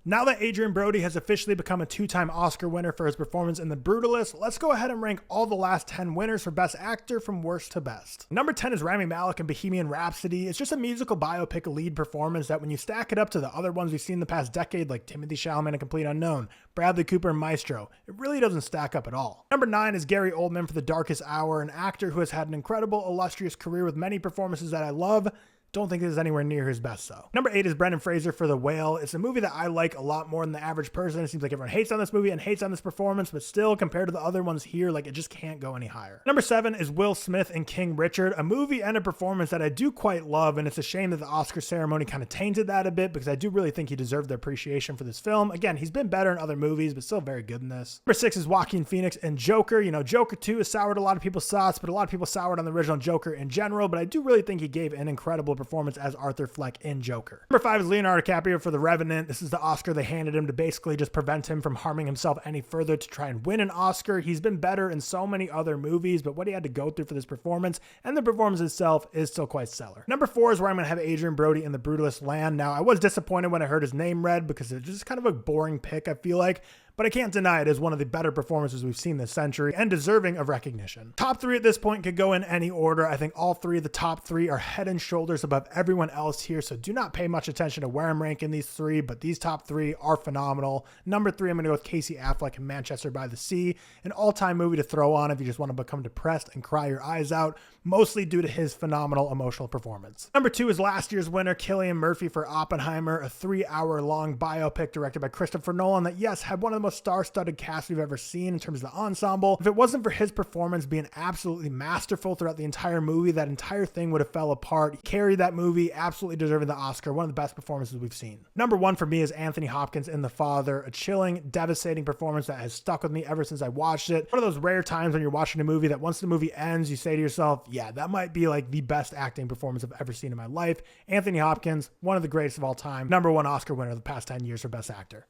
Now that Adrien Brody has officially become a 2-time Oscar winner for his performance in The Brutalist, let's go ahead and rank all the last 10 winners for Best Actor from worst to best. Number 10 is Rami Malek in Bohemian Rhapsody. It's just a musical biopic lead performance that when you stack it up to the other ones we've seen in the past decade, like Timothée Chalamet in Complete Unknown, Bradley Cooper in Maestro, it really doesn't stack up at all. Number 9 is Gary Oldman for The Darkest Hour, an actor who has had an incredible, illustrious career with many performances that I love. Don't think this is anywhere near his best though. Number 8 is Brendan Fraser for The Whale. It's a movie that I like a lot more than the average person. It seems like everyone hates on this movie and hates on this performance, but still, compared to the other ones here, like it just can't go any higher. Number 7 is Will Smith in King Richard, a movie and a performance that I do quite love, and it's a shame that the Oscar ceremony kind of tainted that a bit because I do really think he deserved the appreciation for this film. Again, he's been better in other movies, but still very good in this. Number 6 is Joaquin Phoenix in Joker. You know, Joker 2 has soured a lot of people's thoughts, but a lot of people soured on the original Joker in general, but I do really think he gave an incredible performance as Arthur Fleck in Joker. Number 5 is Leonardo DiCaprio for The Revenant. This is the Oscar they handed him to basically just prevent him from harming himself any further to try and win an Oscar. He's been better in so many other movies, but what he had to go through for this performance and the performance itself is still quite stellar. Number 4 is where I'm going to have Adrien Brody in The Brutalist land. Now, I was disappointed when I heard his name read because it's just kind of a boring pick, I feel like, but I can't deny it is one of the better performances we've seen this century and deserving of recognition. Top 3 at this point could go in any order. I think all 3 of the top 3 are head and shoulders above everyone else here, so do not pay much attention to where I'm ranking these 3, but these top 3 are phenomenal. Number 3, I'm going to go with Casey Affleck in Manchester by the Sea, an all-time movie to throw on if you just want to become depressed and cry your eyes out, mostly due to his phenomenal emotional performance. Number 2 is last year's winner, Cillian Murphy for Oppenheimer, a 3-hour-long biopic directed by Christopher Nolan that, yes, had one of the most star-studded cast we've ever seen in terms of the ensemble. If it wasn't for his performance being absolutely masterful throughout the entire movie, that entire thing would have fell apart. He carried that movie, absolutely deserving the Oscar, one of the best performances we've seen. Number 1 for me is Anthony Hopkins in The Father, a chilling, devastating performance that has stuck with me ever since I watched it. One of those rare times when you're watching a movie that once the movie ends, you say to yourself, yeah, that might be like the best acting performance I've ever seen in my life. Anthony Hopkins, one of the greatest of all time, number 1 Oscar winner of the past 10 years for Best Actor.